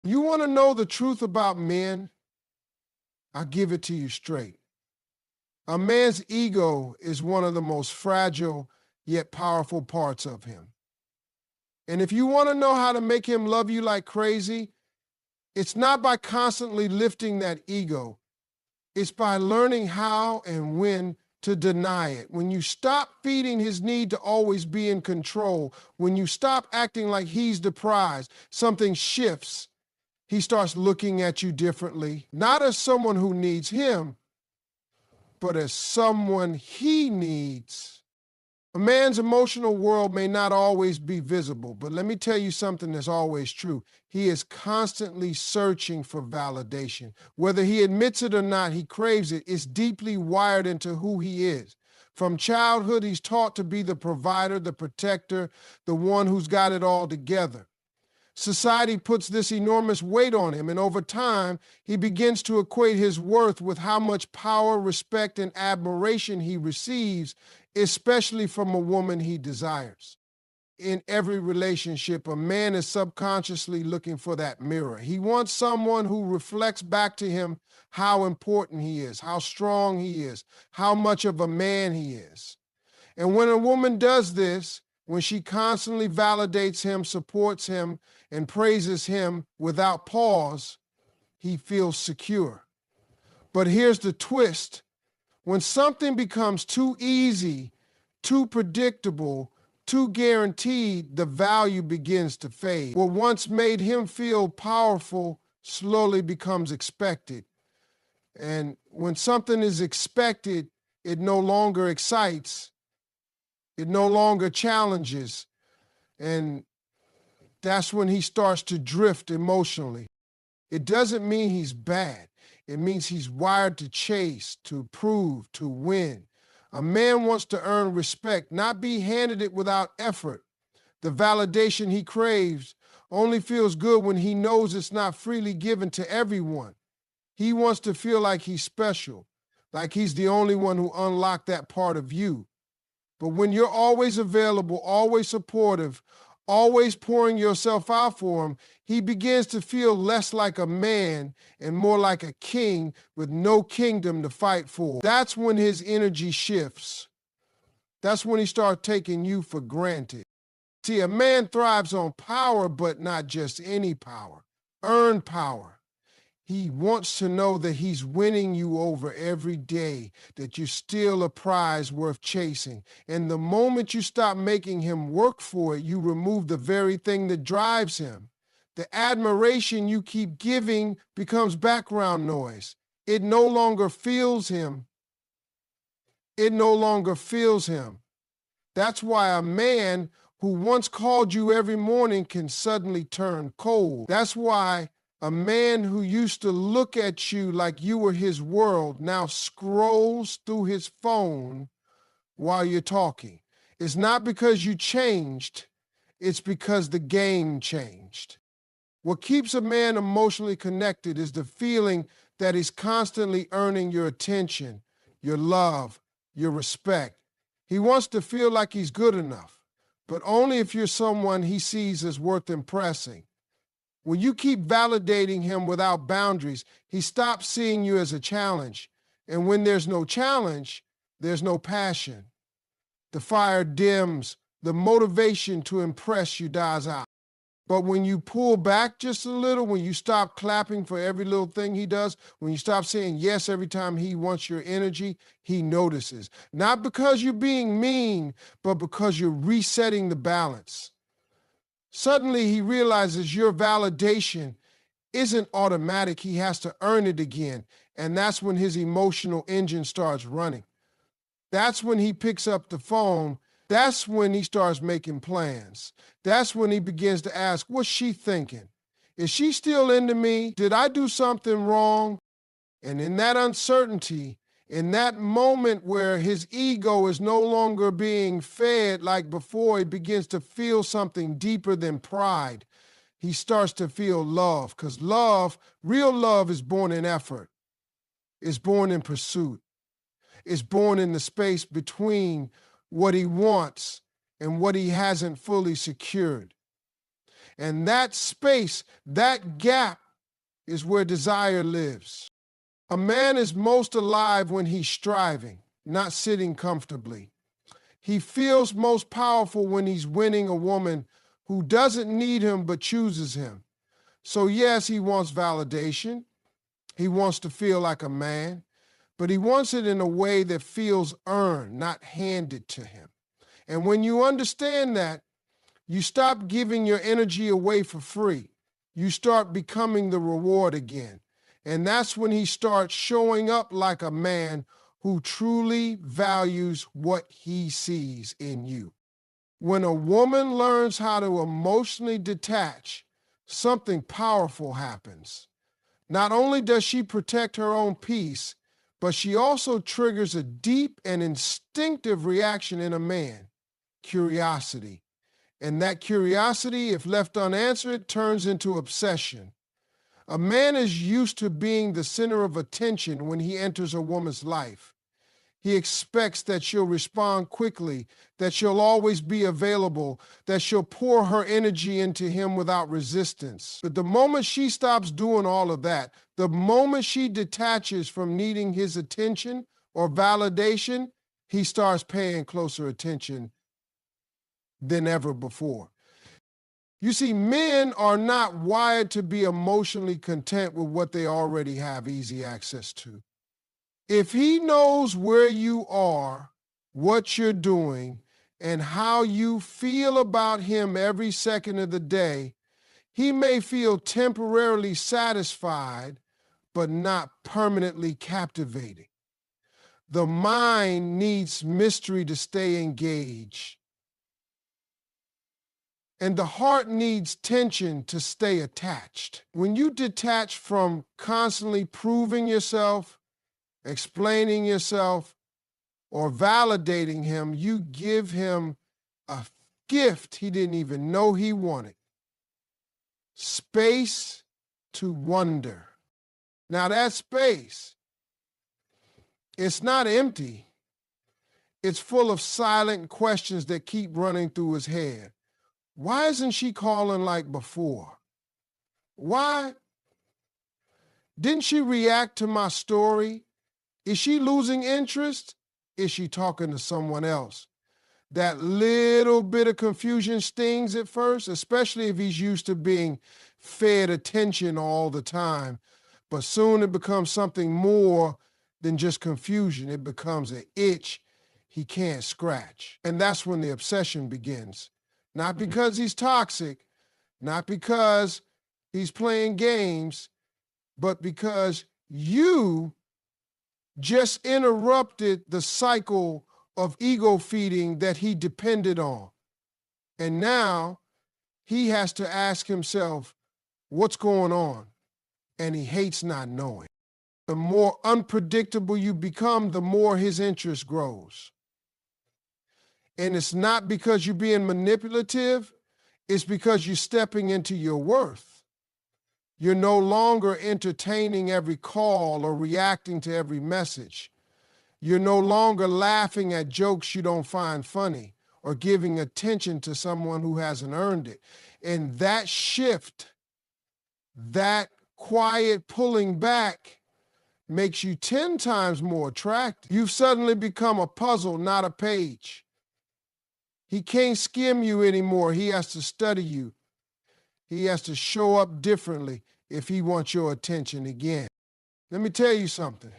You want to know the truth about men? I'll give it to you straight. A man's ego is one of the most fragile yet powerful parts of him. And if you want to know how to make him love you like crazy, it's not by constantly lifting that ego. It's by learning how and when to deny it. When you stop feeding his need to always be in control, when you stop acting like he's the prize, something shifts. He starts looking at you differently, not as someone who needs him, but as someone he needs. A man's emotional world may not always be visible, but let me tell you something that's always true. He is constantly searching for validation. Whether he admits it or not, he craves it. It's deeply wired into who he is. From childhood, he's taught to be the provider, the protector, the one who's got it all together. Society puts this enormous weight on him, and over time, he begins to equate his worth with how much power, respect, and admiration he receives, especially from a woman he desires. In every relationship, a man is subconsciously looking for that mirror. He wants someone who reflects back to him how important he is, how strong he is, how much of a man he is. And when a woman does this, when she constantly validates him, supports him, and praises him without pause, he feels secure. But here's the twist. When something becomes too easy, too predictable, too guaranteed, the value begins to fade. What once made him feel powerful slowly becomes expected. And when something is expected, it no longer excites, it no longer challenges, and that's when he starts to drift emotionally. It doesn't mean he's bad. It means he's wired to chase, to prove, to win. A man wants to earn respect, not be handed it without effort. The validation he craves only feels good when he knows it's not freely given to everyone. He wants to feel like he's special, like he's the only one who unlocked that part of you. But when you're always available, always supportive, always pouring yourself out for him, he begins to feel less like a man and more like a king with no kingdom to fight for. That's when his energy shifts. That's when he starts taking you for granted. See, a man thrives on power, but not just any power. Earned power. He wants to know that he's winning you over every day, that you're still a prize worth chasing. And the moment you stop making him work for it, you remove the very thing that drives him. The admiration you keep giving becomes background noise. It no longer feels him. It no longer feels him. That's why a man who once called you every morning can suddenly turn cold. That's why a man who used to look at you like you were his world now scrolls through his phone while you're talking. It's not because you changed, it's because the game changed. What keeps a man emotionally connected is the feeling that he's constantly earning your attention, your love, your respect. He wants to feel like he's good enough, but only if you're someone he sees as worth impressing. When you keep validating him without boundaries, he stops seeing you as a challenge. And when there's no challenge, there's no passion. The fire dims, the motivation to impress you dies out. But when you pull back just a little, when you stop clapping for every little thing he does, when you stop saying yes every time he wants your energy, he notices. Not because you're being mean, but because you're resetting the balance. Suddenly he realizes your validation isn't automatic. He has to earn it again. And that's when his emotional engine starts running. That's when he picks up the phone. That's when he starts making plans. That's when he begins to ask, what's she thinking? Is she still into me? Did I do something wrong? And in that uncertainty, in that moment where his ego is no longer being fed like before, he begins to feel something deeper than pride. He starts to feel love, because love, real love, is born in effort. It's born in pursuit. It's born in the space between what he wants and what he hasn't fully secured. And that space, that gap is where desire lives. A man is most alive when he's striving, not sitting comfortably. He feels most powerful when he's winning a woman who doesn't need him but chooses him. So yes, he wants validation. He wants to feel like a man, but he wants it in a way that feels earned, not handed to him. And when you understand that, you stop giving your energy away for free. You start becoming the reward again. And that's when he starts showing up like a man who truly values what he sees in you. When a woman learns how to emotionally detach, something powerful happens. Not only does she protect her own peace, but she also triggers a deep and instinctive reaction in a man, curiosity. And that curiosity, if left unanswered, turns into obsession. A man is used to being the center of attention when he enters a woman's life. He expects that she'll respond quickly, that she'll always be available, that she'll pour her energy into him without resistance. But the moment she stops doing all of that, the moment she detaches from needing his attention or validation, he starts paying closer attention than ever before. You see, men are not wired to be emotionally content with what they already have easy access to. If he knows where you are, what you're doing, and how you feel about him every second of the day, he may feel temporarily satisfied, but not permanently captivating. The mind needs mystery to stay engaged. And the heart needs tension to stay attached. When you detach from constantly proving yourself, explaining yourself, or validating him, you give him a gift he didn't even know he wanted. Space to wonder. Now that space, it's not empty. It's full of silent questions that keep running through his head. Why isn't she calling like before? Why didn't she react to my story? Is she losing interest? Is she talking to someone else? That little bit of confusion stings at first, especially if he's used to being fed attention all the time. But soon it becomes something more than just confusion. It becomes an itch he can't scratch. And that's when the obsession begins. Not because he's toxic, not because he's playing games, but because you just interrupted the cycle of ego feeding that he depended on. And now he has to ask himself, what's going on? And he hates not knowing. The more unpredictable you become, the more his interest grows. And it's not because you're being manipulative, it's because you're stepping into your worth. You're no longer entertaining every call or reacting to every message. You're no longer laughing at jokes you don't find funny or giving attention to someone who hasn't earned it. And that shift, that quiet pulling back, makes you 10 times more attractive. You've suddenly become a puzzle, not a page. He can't skim you anymore. He has to study you. He has to show up differently if he wants your attention again. Let me tell you something.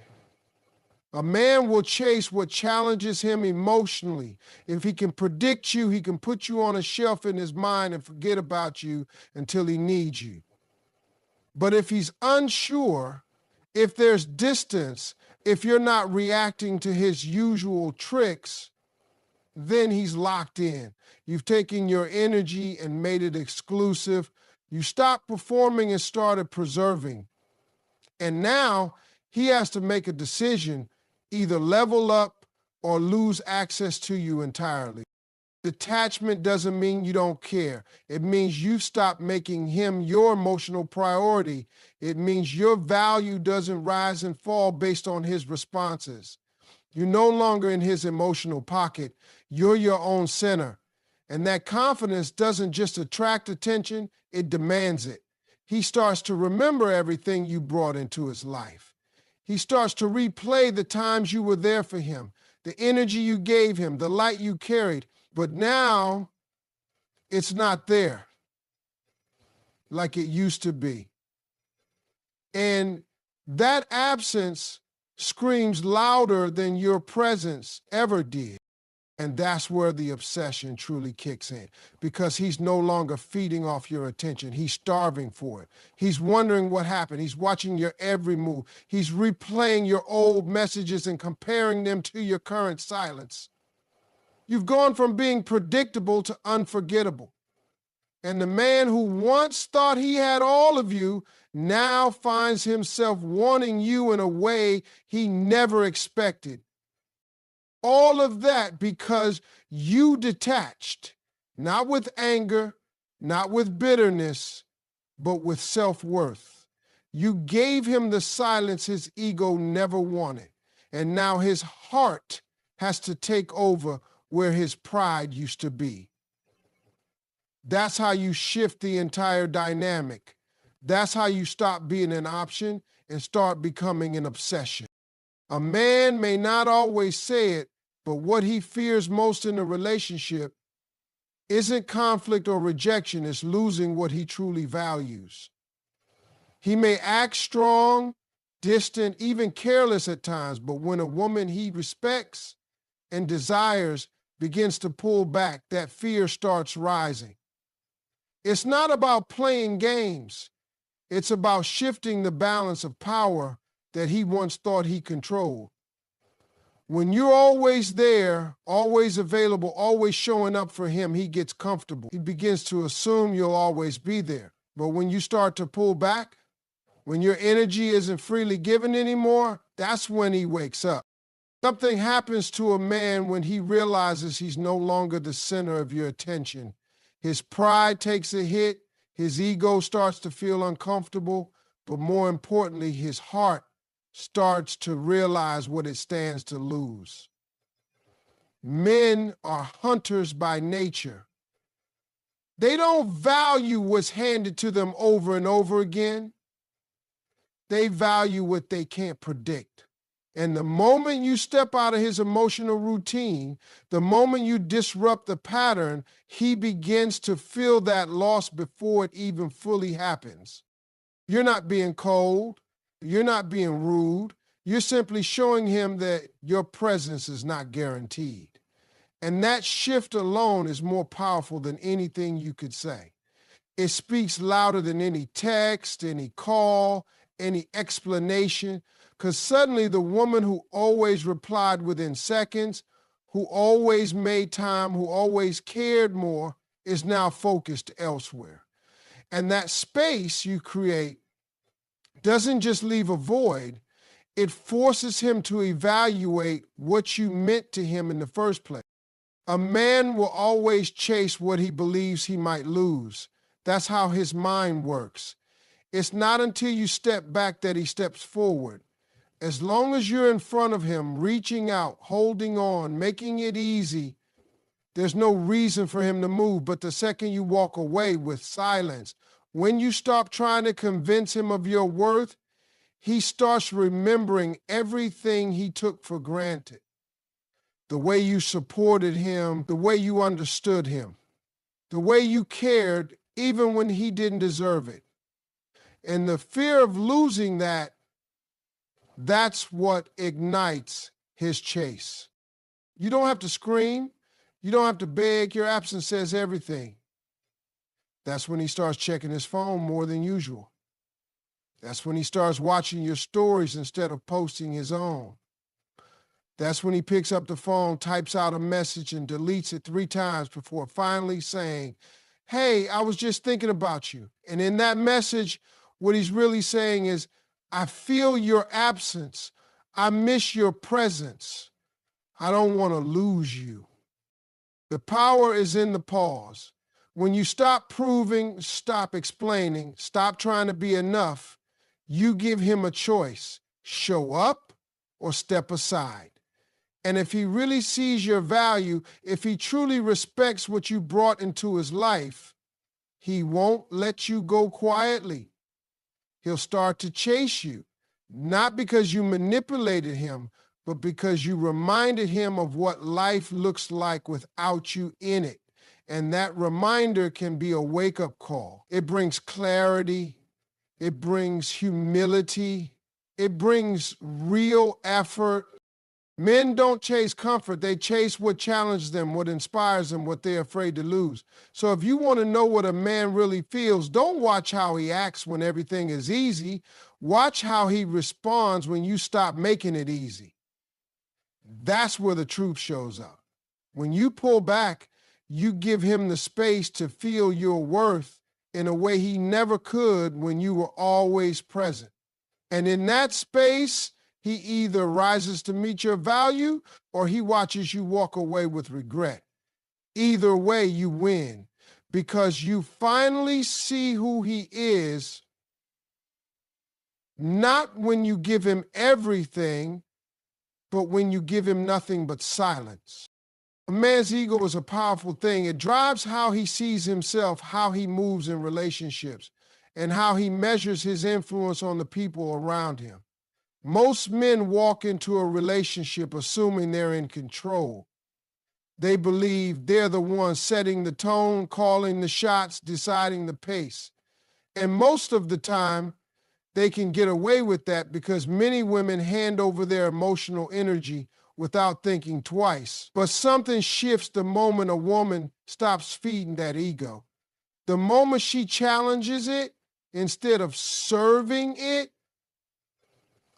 A man will chase what challenges him emotionally. If he can predict you, he can put you on a shelf in his mind and forget about you until he needs you. But if he's unsure, if there's distance, if you're not reacting to his usual tricks, then he's locked in. You've taken your energy and made it exclusive. You stopped performing and started preserving. And now he has to make a decision, either level up or lose access to you entirely. Detachment doesn't mean you don't care. It means you stop making him your emotional priority. It means your value doesn't rise and fall based on his responses. You're no longer in his emotional pocket. You're your own center. And that confidence doesn't just attract attention, it demands it. He starts to remember everything you brought into his life. He starts to replay the times you were there for him, the energy you gave him, the light you carried. But now it's not there like it used to be. And that absence screams louder than your presence ever did. And that's where the obsession truly kicks in, because he's no longer feeding off your attention. He's starving for it. He's wondering what happened. He's watching your every move. He's replaying your old messages and comparing them to your current silence. You've gone from being predictable to unforgettable. And the man who once thought he had all of you now finds himself wanting you in a way he never expected. All of that because you detached, not with anger, not with bitterness, but with self-worth. You gave him the silence his ego never wanted, and now his heart has to take over where his pride used to be. That's how you shift the entire dynamic. That's how you stop being an option and start becoming an obsession. A man may not always say it, but what he fears most in a relationship isn't conflict or rejection, it's losing what he truly values. He may act strong, distant, even careless at times, but when a woman he respects and desires begins to pull back, that fear starts rising. It's not about playing games. It's about shifting the balance of power that he once thought he controlled. When you're always there, always available, always showing up for him, he gets comfortable. He begins to assume you'll always be there. But when you start to pull back, when your energy isn't freely given anymore, that's when he wakes up. Something happens to a man when he realizes he's no longer the center of your attention. His pride takes a hit, his ego starts to feel uncomfortable, but more importantly, his heart starts to realize what it stands to lose. Men are hunters by nature. They don't value what's handed to them over and over again. They value what they can't predict. And the moment you step out of his emotional routine, the moment you disrupt the pattern, he begins to feel that loss before it even fully happens. You're not being cold. You're not being rude. You're simply showing him that your presence is not guaranteed. And that shift alone is more powerful than anything you could say. It speaks louder than any text, any call, any explanation, because suddenly the woman who always replied within seconds, who always made time, who always cared more, is now focused elsewhere. And that space you create doesn't just leave a void, it forces him to evaluate what you meant to him in the first place. A man will always chase what he believes he might lose. That's how his mind works. It's not until you step back that he steps forward. As long as you're in front of him, reaching out, holding on, making it easy, there's no reason for him to move. But the second you walk away with silence, when you stop trying to convince him of your worth, he starts remembering everything he took for granted. The way you supported him, the way you understood him, the way you cared even when he didn't deserve it. And the fear of losing that, that's what ignites his chase. You don't have to scream. You don't have to beg. Your absence says everything. That's when he starts checking his phone more than usual. That's when he starts watching your stories instead of posting his own. That's when he picks up the phone, types out a message, and deletes it 3 times before finally saying, "Hey, I was just thinking about you." And in that message, what he's really saying is, "I feel your absence. I miss your presence. I don't want to lose you." The power is in the pause. When you stop proving, stop explaining, stop trying to be enough, you give him a choice: show up or step aside. And if he really sees your value, if he truly respects what you brought into his life, he won't let you go quietly. He'll start to chase you, not because you manipulated him, but because you reminded him of what life looks like without you in it. And that reminder can be a wake-up call. It brings clarity. It brings humility. It brings real effort. Men don't chase comfort. They chase what challenges them, what inspires them, what they're afraid to lose. So if you want to know what a man really feels, don't watch how he acts when everything is easy. Watch how he responds when you stop making it easy. That's where the truth shows up. When you pull back, you give him the space to feel your worth in a way he never could when you were always present. And in that space, he either rises to meet your value or he watches you walk away with regret. Either way, you win because you finally see who he is, not when you give him everything, but when you give him nothing but silence. A man's ego is a powerful thing. It drives how he sees himself, how he moves in relationships, and how he measures his influence on the people around him. Most men walk into a relationship assuming they're in control. They believe they're the ones setting the tone, calling the shots, deciding the pace. And most of the time, they can get away with that because many women hand over their emotional energy without thinking twice. But something shifts the moment a woman stops feeding that ego. The moment she challenges it, instead of serving it,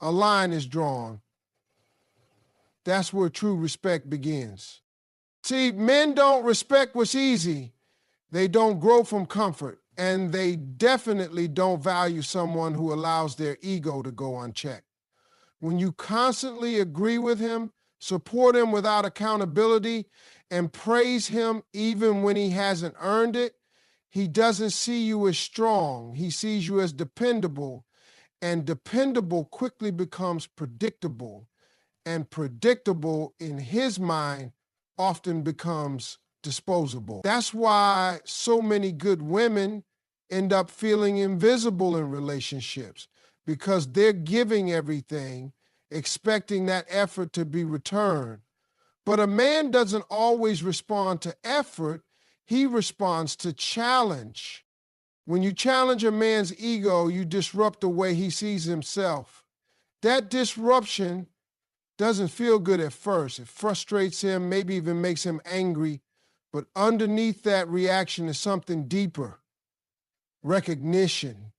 a line is drawn. That's where true respect begins. See, men don't respect what's easy. They don't grow from comfort, and they definitely don't value someone who allows their ego to go unchecked. When you constantly agree with him, support him without accountability, and praise him even when he hasn't earned it, he doesn't see you as strong. He sees you as dependable, and dependable quickly becomes predictable, and predictable in his mind often becomes disposable. That's why so many good women end up feeling invisible in relationships, because they're giving everything, expecting that effort to be returned. But a man doesn't always respond to effort, he responds to challenge. When you challenge a man's ego, you disrupt the way he sees himself. That disruption doesn't feel good at first. It frustrates him, maybe even makes him angry. But underneath that reaction is something deeper: recognition.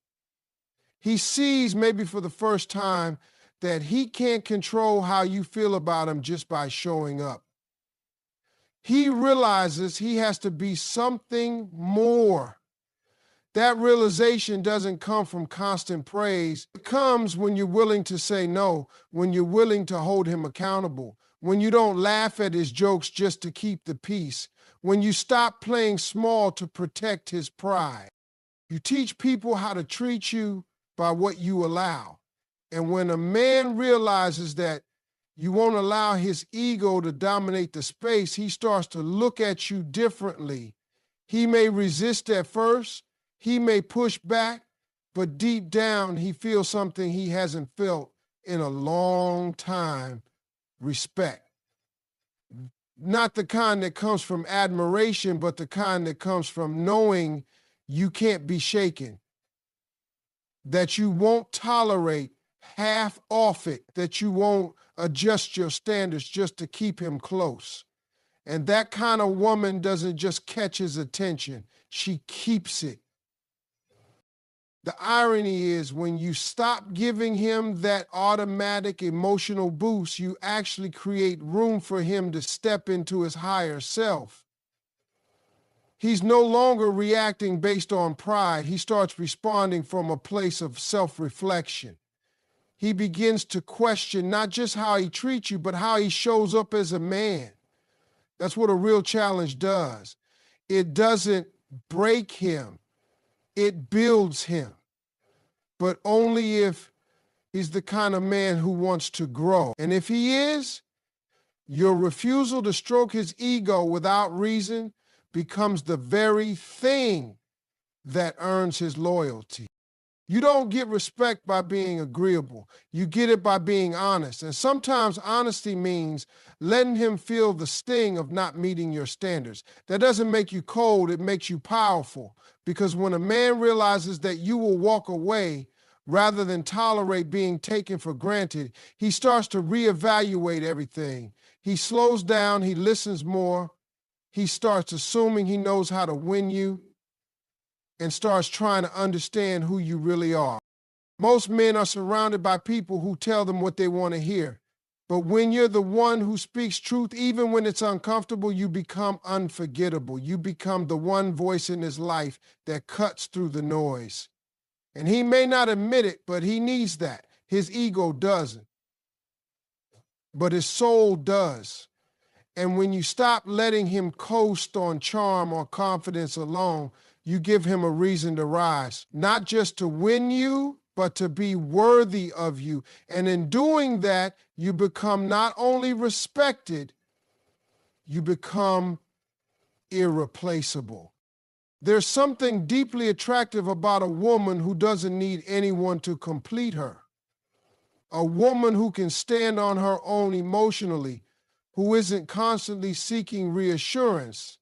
He sees, maybe for the first time, that he can't control how you feel about him just by showing up. He realizes he has to be something more. That realization doesn't come from constant praise. It comes when you're willing to say no, when you're willing to hold him accountable, when you don't laugh at his jokes just to keep the peace, when you stop playing small to protect his pride. You teach people how to treat you by what you allow. And when a man realizes that you won't allow his ego to dominate the space, he starts to look at you differently. He may resist at first, he may push back, but deep down he feels something he hasn't felt in a long time: respect. Not the kind that comes from admiration, but the kind that comes from knowing you can't be shaken, that you won't tolerate half off it, that you won't adjust your standards just to keep him close. And that kind of woman doesn't just catch his attention, she keeps it. The irony is, when you stop giving him that automatic emotional boost, you actually create room for him to step into his higher self. He's no longer reacting based on pride. He starts responding from a place of self-reflection. He begins to question not just how he treats you, but how he shows up as a man. That's what a real challenge does. It doesn't break him. It builds him. But only if he's the kind of man who wants to grow. And if he is, Your refusal to stroke his ego without reason becomes the very thing that earns his loyalty. You don't get respect by being agreeable. You get it by being honest. And sometimes honesty means letting him feel the sting of not meeting your standards. That doesn't make you cold, it makes you powerful. Because when a man realizes that you will walk away rather than tolerate being taken for granted, he starts to reevaluate everything. He slows down, he listens more, he starts assuming he knows how to win you, and starts trying to understand who you really are. Most men are surrounded by people who tell them what they want to hear. But when you're the one who speaks truth, even when it's uncomfortable, you become unforgettable. You become the one voice in his life that cuts through the noise. And he may not admit it, but he needs that. His ego doesn't. But his soul does. And when you stop letting him coast on charm or confidence alone, you give him a reason to rise, not just to win you, but to be worthy of you. And in doing that, you become not only respected, you become irreplaceable. There's something deeply attractive about a woman who doesn't need anyone to complete her. A woman who can stand on her own emotionally, who isn't constantly seeking reassurance,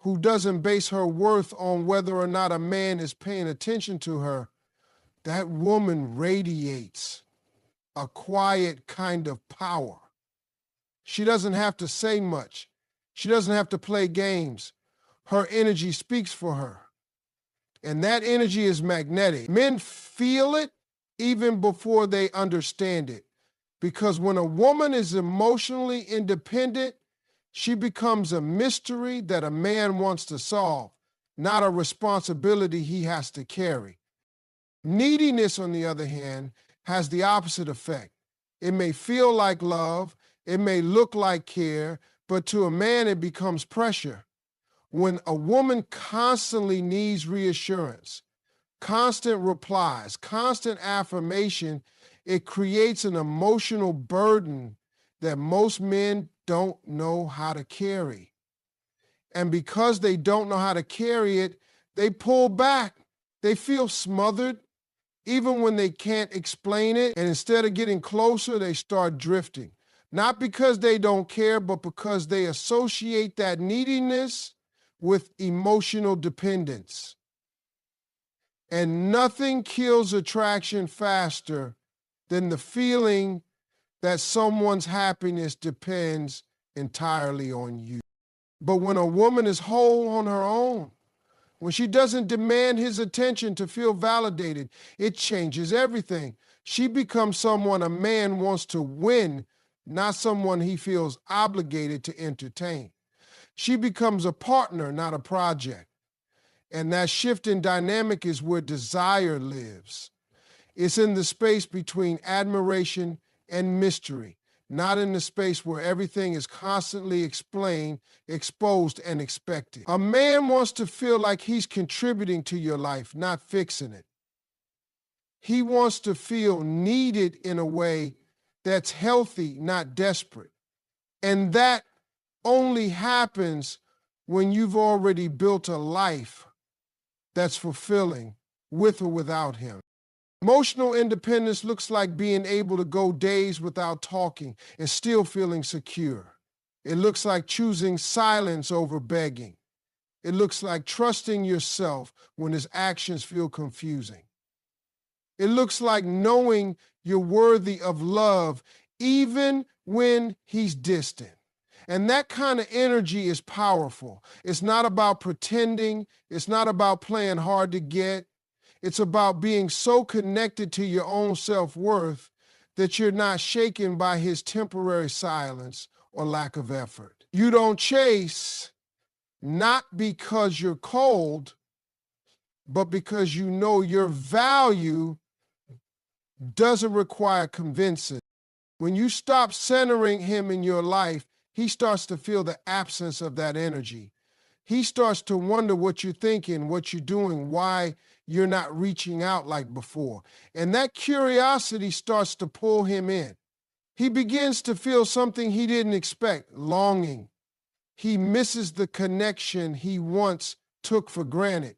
who doesn't base her worth on whether or not a man is paying attention to her. That woman radiates a quiet kind of power. She doesn't have to say much. She doesn't have to play games. Her energy speaks for her. And that energy is magnetic. Men feel it even before they understand it. Because when a woman is emotionally independent, she becomes a mystery that a man wants to solve, not a responsibility he has to carry. Neediness, on the other hand, has the opposite effect. It may feel like love, it may look like care, but to a man it becomes pressure. When a woman constantly needs reassurance, constant replies, constant affirmation, it creates an emotional burden that most men don't know how to carry. And because they don't know how to carry it, they pull back. They feel smothered, even when they can't explain it. And instead of getting closer, they start drifting. Not because they don't care, but because they associate that neediness with emotional dependence. And nothing kills attraction faster than the feeling that someone's happiness depends entirely on you. But when a woman is whole on her own, when she doesn't demand his attention to feel validated, it changes everything. She becomes someone a man wants to win, not someone he feels obligated to entertain. She becomes a partner, not a project. And that shift in dynamic is where desire lives. It's in the space between admiration and mystery, not in the space where everything is constantly explained, exposed, and expected. A man wants to feel like he's contributing to your life, not fixing it. He wants to feel needed in a way that's healthy, not desperate. And that only happens when you've already built a life that's fulfilling with or without him. Emotional independence looks like being able to go days without talking and still feeling secure. It looks like choosing silence over begging. It looks like trusting yourself when his actions feel confusing. It looks like knowing you're worthy of love even when he's distant. And that kind of energy is powerful. It's not about pretending. It's not about playing hard to get. It's about being so connected to your own self-worth that you're not shaken by his temporary silence or lack of effort. You don't chase, not because you're cold, but because you know your value doesn't require convincing. When you stop centering him in your life, he starts to feel the absence of that energy. He starts to wonder what you're thinking, what you're doing, why you're not reaching out like before. And that curiosity starts to pull him in. He begins to feel something he didn't expect, longing. He misses the connection he once took for granted.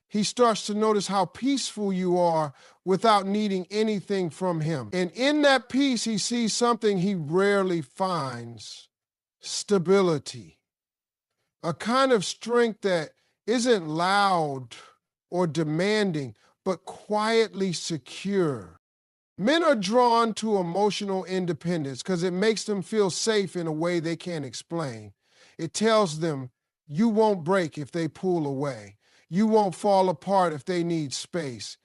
He starts to notice how peaceful you are without needing anything from him. And in that peace, he sees something he rarely finds: stability. A kind of strength that isn't loud or demanding, but quietly secure. Men are drawn to emotional independence because it makes them feel safe in a way they can't explain. It tells them you won't break if they pull away. You won't fall apart if they need space.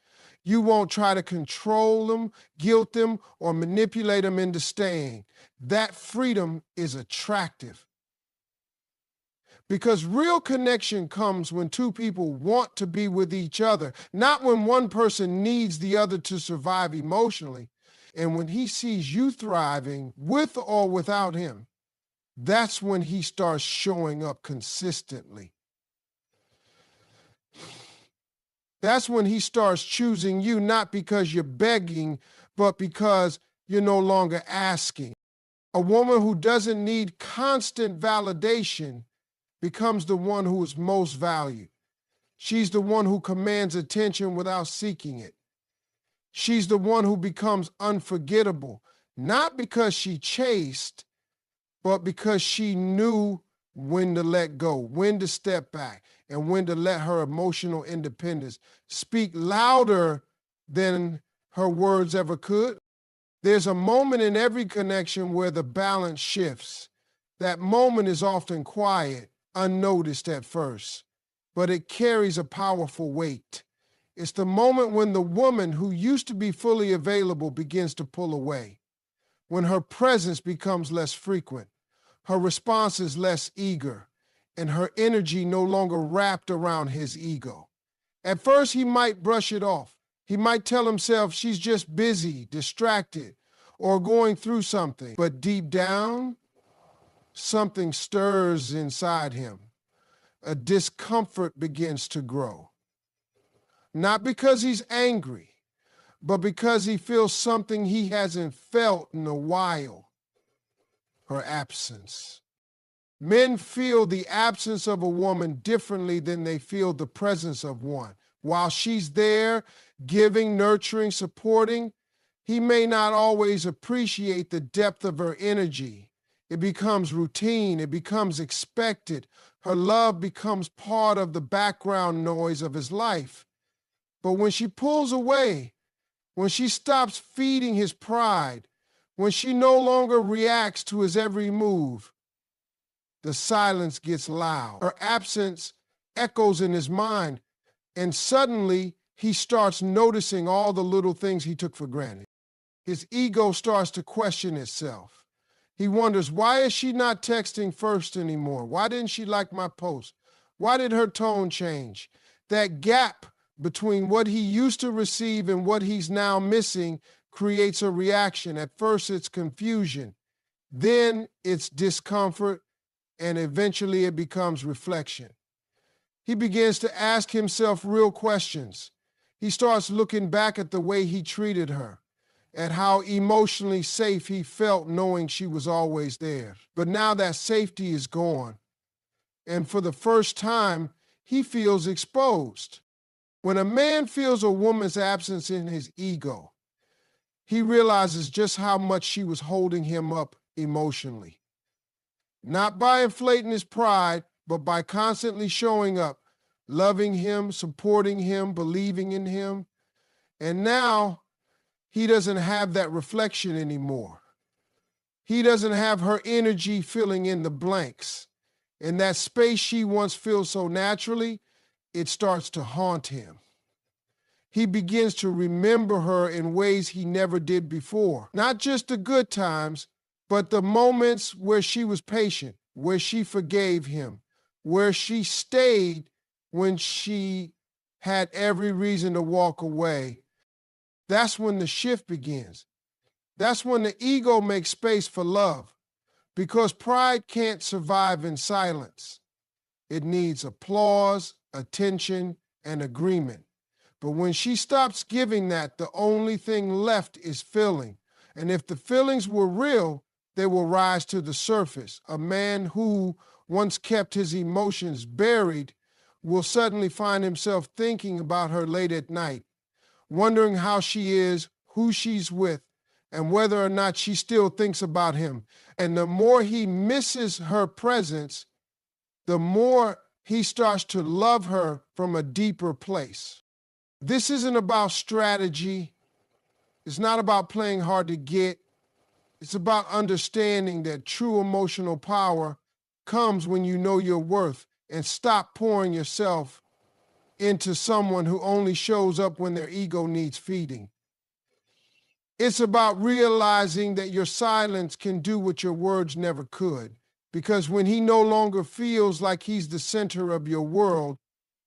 You won't try to control them, guilt them, or manipulate them into staying. That freedom is attractive. Because real connection comes when two people want to be with each other, not when one person needs the other to survive emotionally. And when he sees you thriving with or without him, that's when he starts showing up consistently. That's when he starts choosing you, not because you're begging, but because you're no longer asking. A woman who doesn't need constant validation becomes the one who is most valued. She's the one who commands attention without seeking it. She's the one who becomes unforgettable, not because she chased, but because she knew when to let go, when to step back, and when to let her emotional independence speak louder than her words ever could. There's a moment in every connection where the balance shifts. That moment is often quiet, unnoticed at first, but it carries a powerful weight. It's the moment when the woman who used to be fully available begins to pull away, when her presence becomes less frequent, her response is less eager, and her energy no longer wrapped around his ego. At first, he might brush it off. He might tell himself she's just busy, distracted, or going through something. But deep down, something stirs inside him. A discomfort begins to grow. Not because he's angry, but because he feels something he hasn't felt in a while: her absence. Men feel the absence of a woman differently than they feel the presence of one. While she's there, giving, nurturing, supporting, he may not always appreciate the depth of her energy. It becomes routine. It becomes expected. Her love becomes part of the background noise of his life. But when she pulls away, when she stops feeding his pride, when she no longer reacts to his every move, the silence gets loud. Her absence echoes in his mind, and suddenly he starts noticing all the little things he took for granted. His ego starts to question itself. He wonders, why is she not texting first anymore? Why didn't she like my post? Why did her tone change? That gap between what he used to receive and what he's now missing creates a reaction. At first, it's confusion. Then it's discomfort, and eventually it becomes reflection. He begins to ask himself real questions. He starts looking back at the way he treated her, at how emotionally safe he felt knowing she was always there. But now that safety is gone, and for the first time, he feels exposed. When a man feels a woman's absence in his ego, he realizes just how much she was holding him up emotionally. Not by inflating his pride, but by constantly showing up, loving him, supporting him, believing in him. And now he doesn't have that reflection anymore. He doesn't have her energy filling in the blanks. And that space she once filled so naturally, it starts to haunt him. He begins to remember her in ways he never did before. Not just the good times, but the moments where she was patient, where she forgave him, where she stayed when she had every reason to walk away. That's when the shift begins. That's when the ego makes space for love, because pride can't survive in silence. It needs applause, attention, and agreement. But when she stops giving that, the only thing left is filling. And if the feelings were real, they will rise to the surface. A man who once kept his emotions buried will suddenly find himself thinking about her late at night, wondering how she is, who she's with, and whether or not she still thinks about him. And the more he misses her presence, the more he starts to love her from a deeper place. This isn't about strategy. It's not about playing hard to get. It's about understanding that true emotional power comes when you know your worth and stop pouring yourself into someone who only shows up when their ego needs feeding. It's about realizing that your silence can do what your words never could. Because when he no longer feels like he's the center of your world,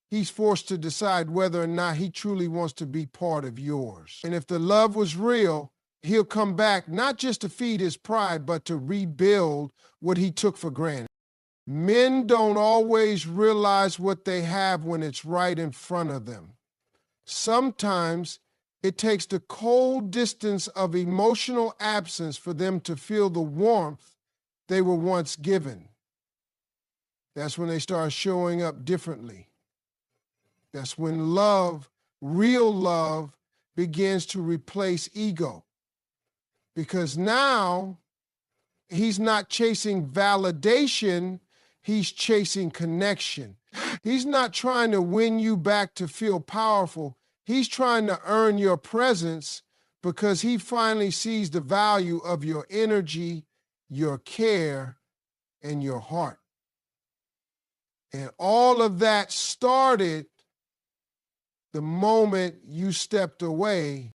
he's forced to decide whether or not he truly wants to be part of yours. And if the love was real, he'll come back not just to feed his pride, but to rebuild what he took for granted. Men don't always realize what they have when it's right in front of them. Sometimes it takes the cold distance of emotional absence for them to feel the warmth they were once given. That's when they start showing up differently. That's when love, real love, begins to replace ego. Because now he's not chasing validation, he's chasing connection. He's not trying to win you back to feel powerful. He's trying to earn your presence because he finally sees the value of your energy, your care, and your heart. And all of that started the moment you stepped away